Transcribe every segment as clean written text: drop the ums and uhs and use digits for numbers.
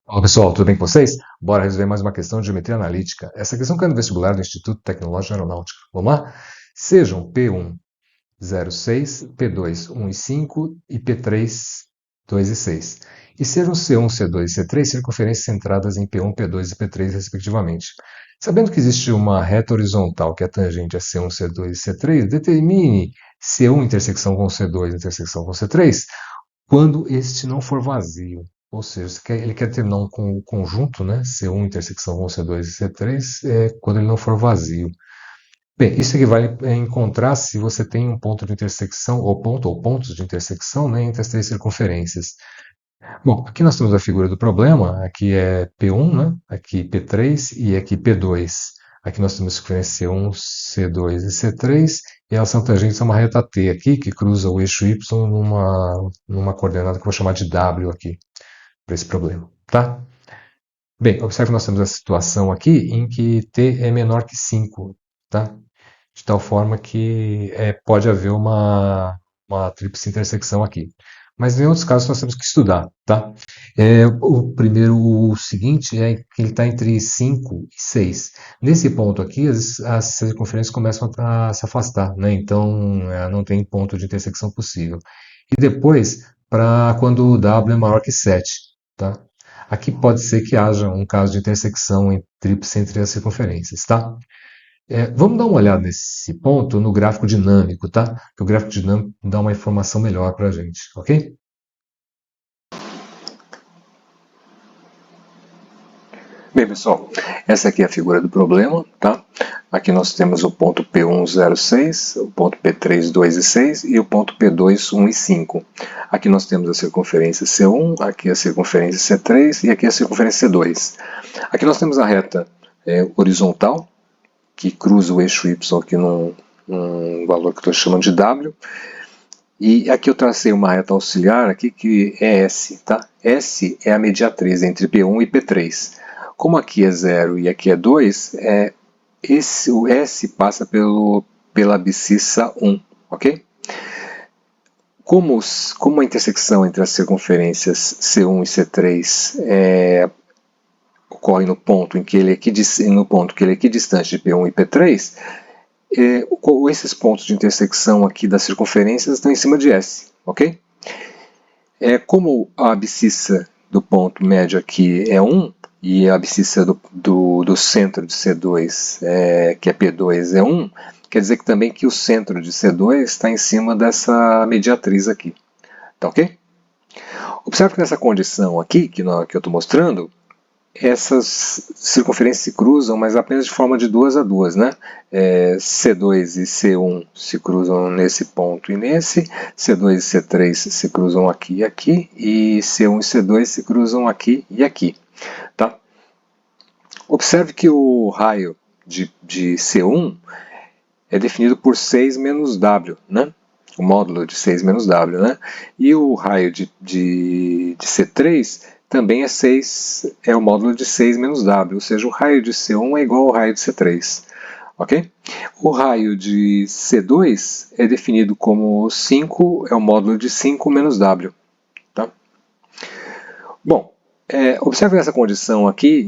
Fala pessoal, tudo bem com vocês? Bora resolver mais uma questão de geometria analítica. Essa questão caiu no vestibular do Instituto Tecnológico Aeronáutico. Vamos lá? Sejam P1, 0,6, P2, 1 e 5 e P3, 2 e 6. E sejam C1, C2 e C3 circunferências centradas em P1, P2 e P3, respectivamente. Sabendo que existe uma reta horizontal que é tangente a C1, C2 e C3, determine C1 intersecção com C2 intersecção com C3 quando este não for vazio. Ou seja, ele quer terminar um conjunto, né? C1 intersecção com C2 e C3, quando ele não for vazio. Bem, isso equivale a encontrar se você tem um ponto de intersecção, ou pontos de intersecção, né, entre as três circunferências. Bom, aqui nós temos a figura do problema, aqui é P1, né, aqui P3 e aqui P2. Aqui nós temos circunferência C1, C2 e C3, e elas são tangentes a uma reta T aqui, que cruza o eixo Y numa coordenada que eu vou chamar de W aqui, para esse problema, tá? Bem, observe que nós temos a situação aqui em que T é menor que 5, tá? De tal forma que pode haver uma tríplice intersecção aqui. Mas em outros casos nós temos que estudar, tá? O seguinte é que ele está entre 5 e 6. Nesse ponto aqui, as circunferências começam a se afastar, né? Então, não tem ponto de intersecção possível. E depois, para quando o W é maior que 7, tá? Aqui pode ser que haja um caso de intersecção tríplice entre as circunferências, tá? Vamos dar uma olhada nesse ponto no gráfico dinâmico, tá? Que o gráfico dinâmico dá uma informação melhor para a gente, ok? Bem, pessoal, essa aqui é a figura do problema, tá? Aqui nós temos o ponto P1, 0, 6, o ponto P3, 2 e 6 e o ponto P2, 1 e 5. Aqui nós temos a circunferência C1, aqui a circunferência C3 e aqui a circunferência C2. Aqui nós temos a reta horizontal, que cruza o eixo Y aqui num valor que eu estou chamando de W. E aqui eu tracei uma reta auxiliar aqui que é S, tá? S é a mediatriz entre P1 e P3. Como aqui é 0 e aqui é 2, o S passa pela abscissa 1, ok? Como a intersecção entre as circunferências C1 e C3 ocorre no ponto em que ele é equidistante de P1 e P3, esses pontos de intersecção aqui das circunferências estão em cima de S, ok? Como a abscissa do ponto médio aqui é 1, e a abscissa do centro de C2, que é P2, é 1, quer dizer que também que o centro de C2 está em cima dessa mediatriz aqui. Tá ok? Observe que nessa condição aqui, que eu estou mostrando, essas circunferências se cruzam, mas apenas de forma de 2 a 2, né? C2 e C1 se cruzam nesse ponto e nesse, C2 e C3 se cruzam aqui e aqui, e C1 e C2 se cruzam aqui e aqui. Tá? Observe que o raio de C1 é definido por 6 menos W, né? O módulo de 6 menos W, né? E o raio de C3 também é o módulo de 6 menos W, ou seja, o raio de C1 é igual ao raio de C3. Ok? O raio de C2 é definido como 5, é o módulo de 5 menos W. Tá? Bom, observe essa condição aqui,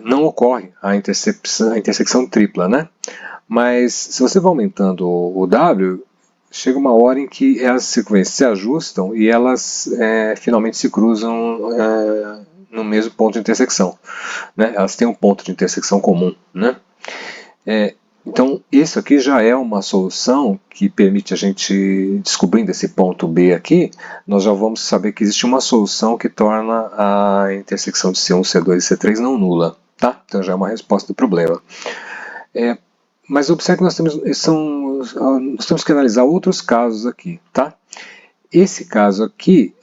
não ocorre a intersecção tripla, né? Mas se você vai aumentando o W, chega uma hora em que as circunferências se ajustam e elas finalmente se cruzam no mesmo ponto de intersecção. Né? Elas têm um ponto de intersecção comum. Né? Então, isso aqui já é uma solução que permite a gente, descobrindo esse ponto B aqui, nós já vamos saber que existe uma solução que torna a intersecção de C1, C2 e C3 não nula. Tá? Então já é uma resposta do problema. Mas observe que nós temos que analisar outros casos aqui. Tá? Esse caso aqui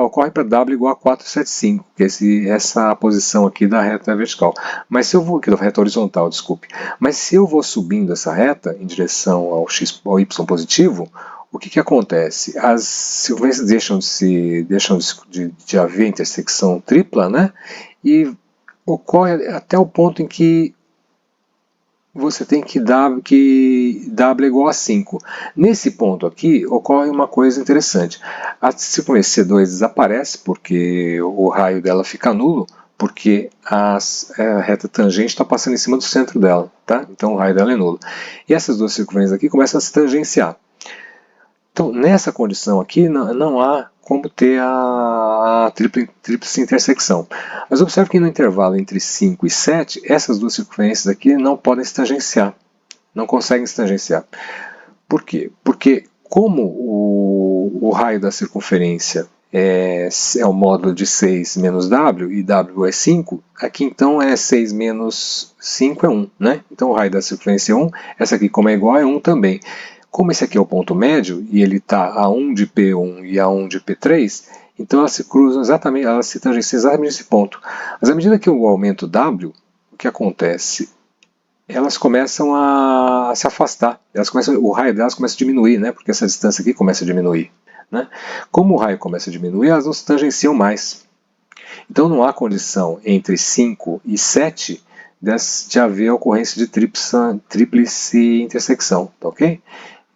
ocorre para W igual a 475, que é essa posição aqui da reta vertical. Mas se eu vou aqui da reta horizontal, desculpe. Mas se eu vou subindo essa reta em direção ao Y positivo, o que acontece? As circunferências deixam de haver intersecção tripla, né? E ocorre até o ponto em que você tem que W é igual a 5. Nesse ponto aqui, ocorre uma coisa interessante. A circunferência C2 desaparece, porque o raio dela fica nulo, porque a reta tangente está passando em cima do centro dela, tá? Então o raio dela é nulo. E essas duas circunferências aqui começam a se tangenciar. Então, nessa condição aqui, não há como ter a tríplice intersecção. Mas observe que no intervalo entre 5 e 7, essas duas circunferências aqui não podem se tangenciar. Não conseguem se tangenciar. Por quê? Porque como o raio da circunferência é o módulo de 6 menos W e W é 5, aqui então é 6 menos 5 é 1, né? Então o raio da circunferência é 1, essa aqui como é igual é 1 também. Como esse aqui é o ponto médio e ele está a 1 de P1 e a 1 de P3, então elas se cruzam exatamente, elas se tangenciam exatamente nesse ponto. Mas à medida que eu aumento W, o que acontece? Elas começam a se afastar, o raio delas começa a diminuir, né? Porque essa distância aqui começa a diminuir. Né? Como o raio começa a diminuir, elas não se tangenciam mais. Então não há condição entre 5 e 7 de haver ocorrência de tríplice intersecção, tá ok?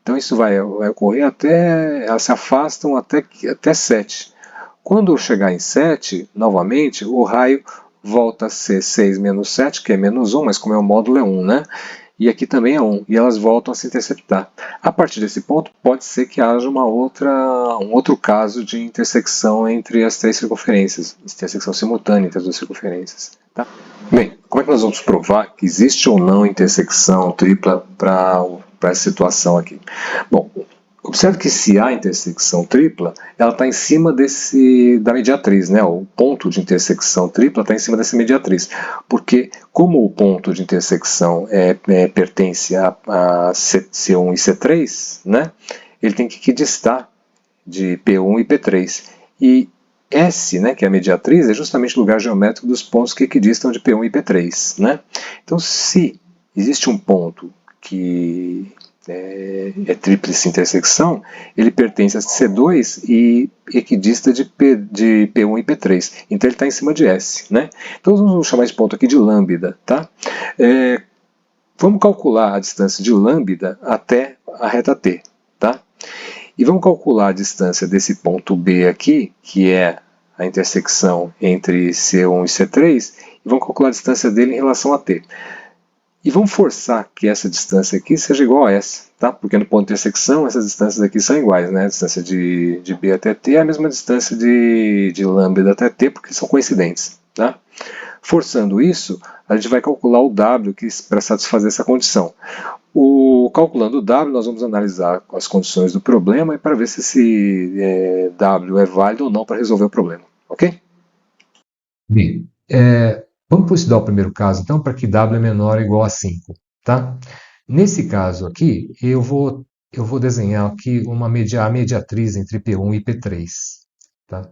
Então isso vai ocorrer até, elas se afastam até 7. Quando chegar em 7, novamente, o raio volta a ser 6 menos 7, que é menos 1, mas como é o módulo é 1, né? E aqui também é 1, e elas voltam a se interceptar. A partir desse ponto, pode ser que haja um outro caso de intersecção entre as três circunferências, intersecção simultânea entre as duas circunferências. Tá? Bem, como é que nós vamos provar que existe ou não intersecção tripla para essa situação aqui? Bom, observe que se há intersecção tripla, ela está em cima da mediatriz, né? O ponto de intersecção tripla está em cima dessa mediatriz, porque como o ponto de intersecção pertence a C1 e C3, né? Ele tem que equidistar de P1 e P3. E S, né, que é a mediatriz, é justamente o lugar geométrico dos pontos que equidistam de P1 e P3. Né? Então, se existe um ponto que é tríplice intersecção, ele pertence a C2 e equidista de P1 e P3. Então ele está em cima de S. Né? Então vamos chamar esse ponto aqui de lambda. Tá? Vamos calcular a distância de lambda até a reta T. Tá? E vamos calcular a distância desse ponto B aqui, que é a intersecção entre C1 e C3, e vamos calcular a distância dele em relação a T. E vamos forçar que essa distância aqui seja igual a essa, tá? Porque no ponto de intersecção essas distâncias aqui são iguais, né? A distância de B até T é a mesma distância de lambda até T, porque são coincidentes, tá? Forçando isso, a gente vai calcular o W para satisfazer essa condição. Calculando o W, nós vamos analisar as condições do problema e para ver se esse W é válido ou não para resolver o problema. Ok? Bem, vamos estudar o primeiro caso, então, para que W é menor ou igual a 5. Tá? Nesse caso aqui, eu vou desenhar aqui a mediatriz entre P1 e P3. Tá?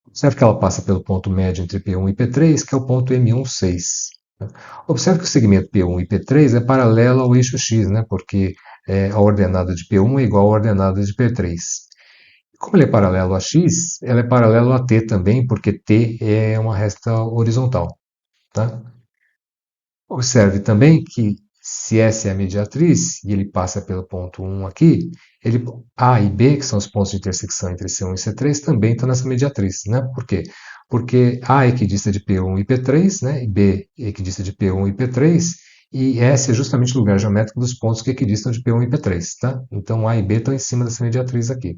Observe que ela passa pelo ponto médio entre P1 e P3, que é o ponto M16. Tá? Observe que o segmento P1 e P3 é paralelo ao eixo X, né? Porque a ordenada de P1 é igual à ordenada de P3. Como ele é paralelo a x, ela é paralelo a t também, porque t é uma resta horizontal. Tá? Observe também que se essa é a mediatriz, e ele passa pelo ponto 1 aqui, A e B, que são os pontos de intersecção entre C1 e C3, também estão nessa mediatriz. Né? Por quê? Porque A é equidista de P1 e P3, né? E B é equidista de P1 e P3, e S é justamente o lugar geométrico dos pontos que equidistam de P1 e P3. Tá? Então A e B estão em cima dessa mediatriz aqui.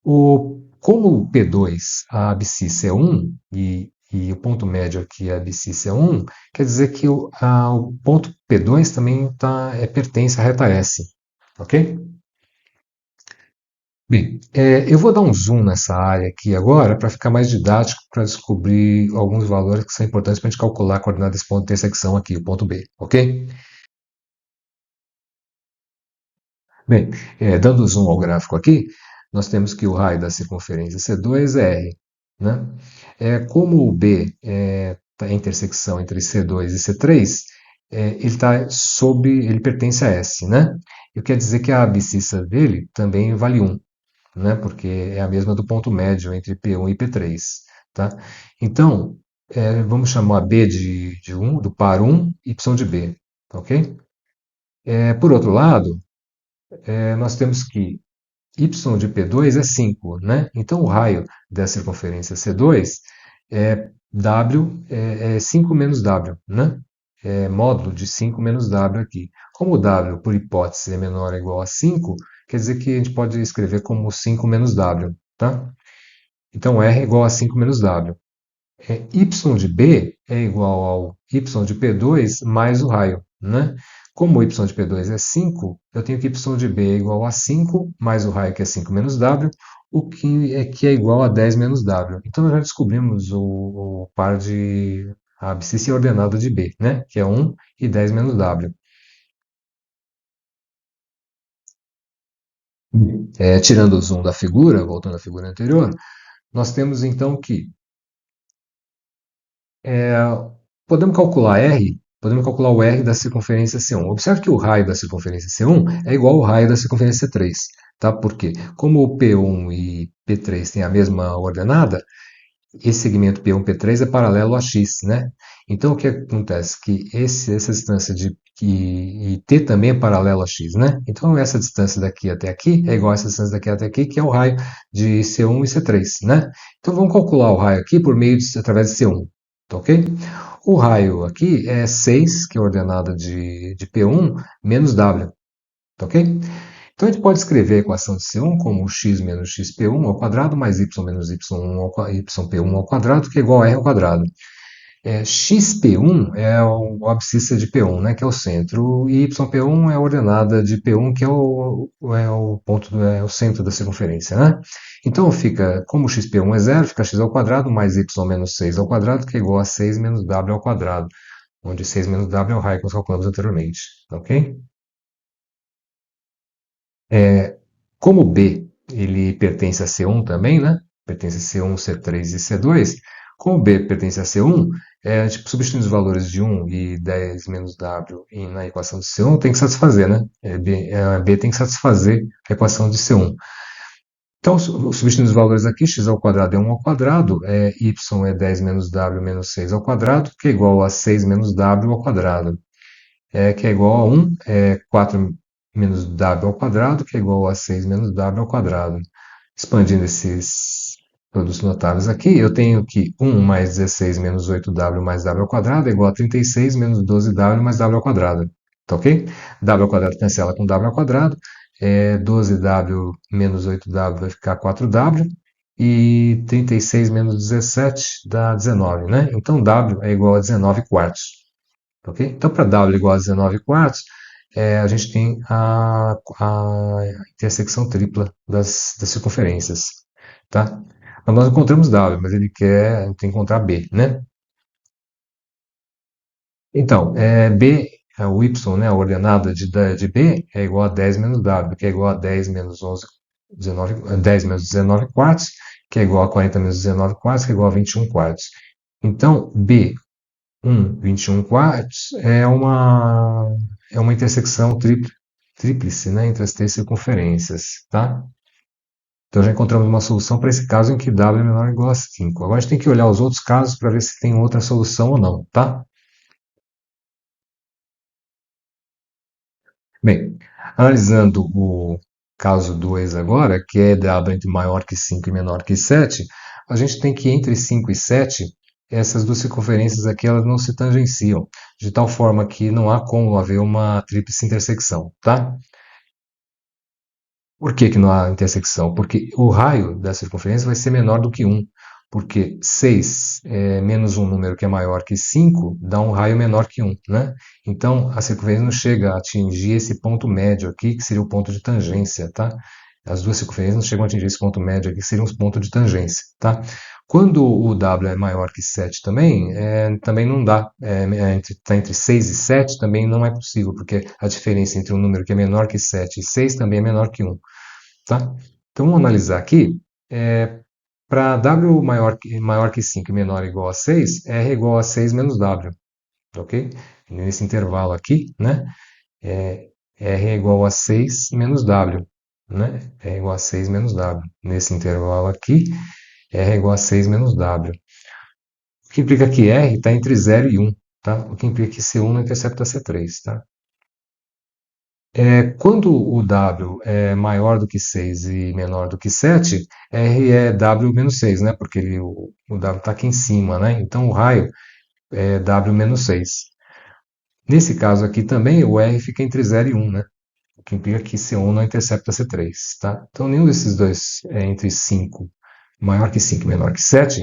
Como o P2, a abscissa é 1, e o ponto médio aqui, a abscissa é 1, quer dizer que o ponto P2 também pertence à reta S. Ok? Bem, eu vou dar um zoom nessa área aqui agora para ficar mais didático, para descobrir alguns valores que são importantes para a gente calcular a coordenada desse ponto de intersecção aqui, o ponto B. Ok? Bem, dando zoom ao gráfico aqui, nós temos que o raio da circunferência C2 é R. Né? Como o B está em intersecção entre C2 e C3, ele pertence a S. Né? Eu quero dizer que a abscissa dele também vale 1, né? Porque é a mesma do ponto médio entre P1 e P3. Tá? Então, vamos chamar B de 1, do par 1, Y de B, ok? Por outro lado, nós temos que y de P2 é 5, né? Então o raio da circunferência C2 W é 5 menos W, né? É módulo de 5 menos W aqui. Como o W, por hipótese, é menor ou igual a 5, quer dizer que a gente pode escrever como 5 menos W, tá? Então R é igual a 5 menos W. Y de B é igual ao Y de P2 mais o raio, né? Como o Y de P2 é 5, eu tenho que Y de B é igual a 5 mais o raio que é 5 menos W, o que é igual a 10 menos W. Então, nós já descobrimos o par de a abscissa ordenada de B, né? Que é 1 e 10 menos W. Tirando o zoom da figura, voltando à figura anterior, nós temos então que É, podemos calcular o R da circunferência C1. Observe que o raio da circunferência C1 é igual ao raio da circunferência C3. Tá? Por quê? Como o P1 e P3 têm a mesma ordenada, esse segmento P1 P3 é paralelo a X, né? Então o que acontece? Que essa distância e T também é paralelo a X, né? Então essa distância daqui até aqui é igual a essa distância daqui até aqui, que é o raio de C1 e C3, né? Então vamos calcular o raio aqui através de C1, tá ok? O raio aqui é 6, que é a ordenada de P1, menos W, tá ok? Então a gente pode escrever a equação de C1 como x menos xp1 ao quadrado mais y menos yp1 ao quadrado, que é igual a r ao quadrado. Xp1 é a abscissa de P1, né, que é o centro, e yp1 é a ordenada de P1, que é o ponto, o centro da circunferência, né? Então fica, como xp1 é zero, fica x ao quadrado mais y menos 6 ao quadrado, que é igual a 6 menos w ao quadrado, onde 6 menos w é o raio que nós calculamos anteriormente, ok? Como B ele pertence a C1 também, né? Pertence a C1, C3 e C2. Como B pertence a C1, tipo, substituindo os valores de 1 e 10 menos W na equação de C1, tem que satisfazer, né? B tem que satisfazer a equação de C1. Então, substituindo os valores aqui, x ao quadrado é 1 ao quadrado, y é 10 menos W menos 6 ao quadrado, que é igual a 6 menos W ao quadrado, que é igual a 1, 4 menos W ao quadrado, que é igual a 6 menos W ao quadrado. Expandindo esses produtos notáveis aqui, eu tenho que 1 mais 16 menos 8W mais W ao quadrado é igual a 36 menos 12W mais W ao quadrado. Tá ok? W ao quadrado cancela com W ao quadrado. 12W menos 8W vai ficar 4W. E 36 menos 17 dá 19, né? Então W é igual a 19 quartos. Ok? Então, para W igual a 19 quartos, a gente tem a intersecção tripla das circunferências. Tá? Então, nós encontramos W, mas ele tem que encontrar B, né? Então, B, o Y, né, a ordenada de B, é igual a 10 menos W, que é igual a 10 menos 11, 19, 10 menos 19 quartos, que é igual a 40 menos 19 quartos, que é igual a 21 quartos. Então, B, 21 quartos é uma intersecção tríplice, né, entre as três circunferências, tá? Então já encontramos uma solução para esse caso em que W é menor ou igual a 5. Agora a gente tem que olhar os outros casos para ver se tem outra solução ou não, tá? Bem, analisando o caso 2 agora, que é W entre maior que 5 e menor que 7, a gente tem que entre 5 e 7, essas duas circunferências aqui elas não se tangenciam, de tal forma que não há como haver uma tríplice intersecção, tá? Por que que não há intersecção? Porque o raio da circunferência vai ser menor do que 1. Porque 6 menos um número que é maior que 5 dá um raio menor que 1, né? Então, a circunferência não chega a atingir esse ponto médio aqui, que seria o ponto de tangência, tá? As duas circunferências não chegam a atingir esse ponto médio aqui, que seria um ponto de tangência, tá? Quando o W é maior que 7 também, também não dá. Tá entre 6 e 7 também não é possível, porque a diferença entre um número que é menor que 7 e 6 também é menor que 1. Tá? Então vamos analisar aqui. Para W maior que 5 e menor ou igual a 6, R é igual a 6 menos W. Ok? Nesse intervalo aqui, né? R é igual a 6 menos W. Né? R é igual a 6 menos W. Nesse intervalo aqui, R é igual a 6 menos W. que implica que R está entre 0 e 1, tá? O que implica que C1 não intercepta C3, tá? Quando o W é maior do que 6 e menor do que 7, R é W menos 6, né? Porque o W está aqui em cima, né? Então o raio é W menos 6. Nesse caso aqui também, o R fica entre 0 e 1, né? O que implica que C1 não intercepta C3, tá? Então nenhum desses dois é entre 5, maior que 5 e menor que 7,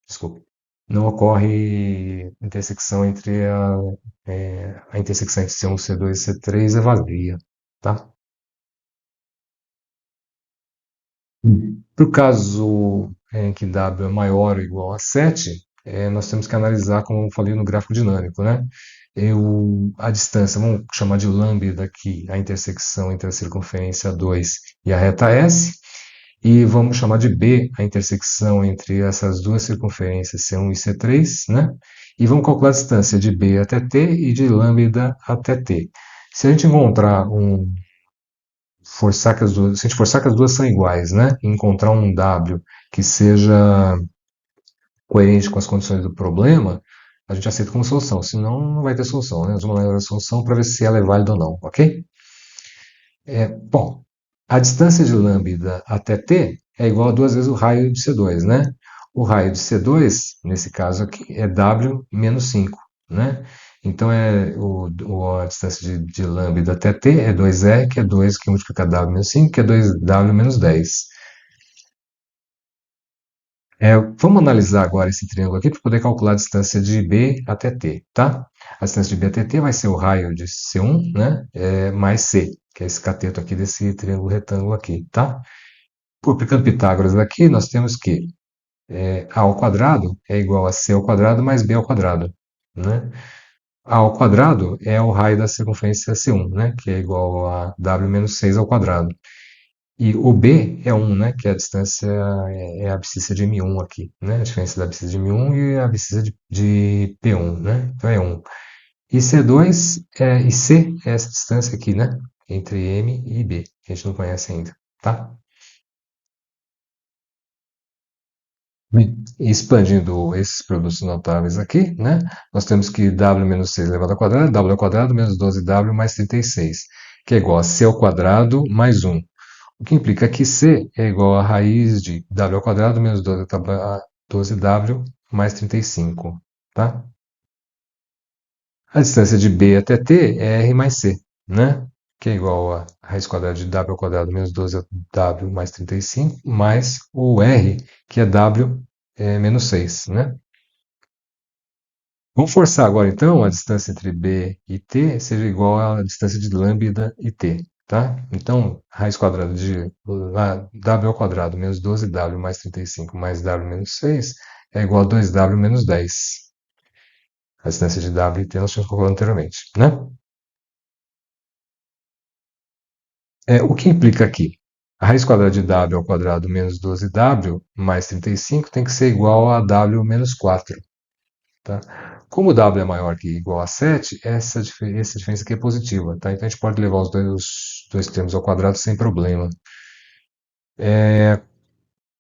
desculpa, não ocorre intersecção entre a intersecção entre C1, C2 e C3 é vazia, tá? Para o caso em que W é maior ou igual a 7, nós temos que analisar, como eu falei no gráfico dinâmico, né? A distância, vamos chamar de lambda aqui, a intersecção entre a circunferência 2 e a reta S, e vamos chamar de B a intersecção entre essas duas circunferências, C1 e C3, né? E vamos calcular a distância de B até T e de lambda até T. Se a gente encontrar se a gente forçar que as duas são iguais, né? E encontrar um W que seja coerente com as condições do problema, a gente aceita como solução. Senão, não vai ter solução, né? Nós vamos analisar a solução para ver se ela é válida ou não, ok? Bom, a distância de lambda até t é igual a duas vezes o raio de C2, né? O raio de C2, nesse caso aqui, é W menos 5, né? Então, a distância de lambda até t é 2R, que é 2 que multiplica W menos 5, que é 2W menos 10. Vamos analisar agora esse triângulo aqui para poder calcular a distância de B até T, tá? A distância de B até T vai ser o raio de C1, né? Mais C, que é esse cateto aqui desse triângulo retângulo aqui, tá? Aplicando Pitágoras aqui, nós temos que A ao quadrado é igual a C ao quadrado mais B ao quadrado, né? A ao quadrado é o raio da circunferência C1, né? Que é igual a W menos 6 ao quadrado. E o B é 1, né? Que é a distância, é a abscissa de M1 aqui, né? A diferença da abscissa de M1 e a abscissa de P1, né? Então é 1. E C2 e C é essa distância aqui, né? Entre M e B, que a gente não conhece ainda, tá? Bem, expandindo esses produtos notáveis aqui, né? Nós temos que W menos 6 elevado ao quadrado, W ao quadrado menos 12W mais 36, que é igual a C ao quadrado mais 1. O que implica que C é igual a raiz de W ao quadrado menos 12W mais 35, tá? A distância de B até T é R mais C, né? Que é igual a raiz quadrada de W ao quadrado menos 12W mais 35, mais o R, que é W menos 6, né? Vamos forçar agora, então, a distância entre B e T seja igual à distância de lambda e T, tá? Então, raiz quadrada de W ao quadrado menos 12W mais 35 mais W menos 6 é igual a 2W menos 10. A distância de W e T nós tínhamos calculado anteriormente, né? O que implica aqui? A raiz quadrada de W ao quadrado menos 12W mais 35 tem que ser igual a W menos 4. Tá? Como W é maior que ou igual a 7, essa diferença aqui é positiva. Tá? Então a gente pode levar os dois termos ao quadrado sem problema.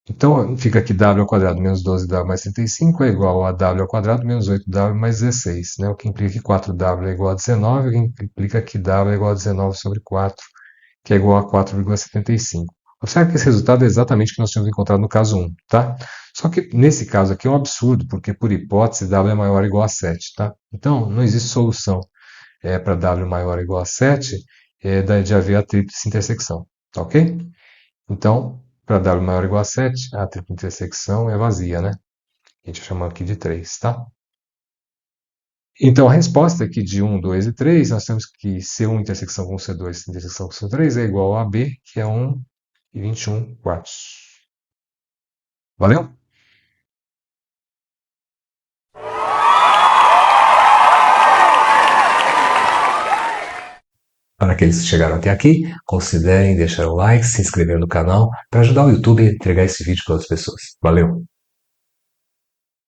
Então fica aqui W ao quadrado menos 12W mais 35 é igual a W ao quadrado menos 8W mais 16. Né? O que implica que 4W é igual a 19, o que implica que W é igual a 19 sobre 4, que é igual a 4,75. Observe que esse resultado é exatamente o que nós tínhamos encontrado no caso 1, tá? Só que nesse caso aqui é um absurdo, porque por hipótese W é maior ou igual a 7, tá? Então não existe solução para W maior ou igual a 7 de haver a tríplice intersecção, tá ok? Então, para W maior ou igual a 7, a tríplice intersecção é vazia, né? A gente chama aqui de 3, tá? Então, a resposta aqui de 1, 2 e 3, nós temos que C1 intersecção com C2 intersecção com C3 é igual a B, que é 1 e 21 quartos. Valeu? Para aqueles que chegaram até aqui, considerem deixar o like, se inscrever no canal para ajudar o YouTube a entregar esse vídeo para outras pessoas. Valeu!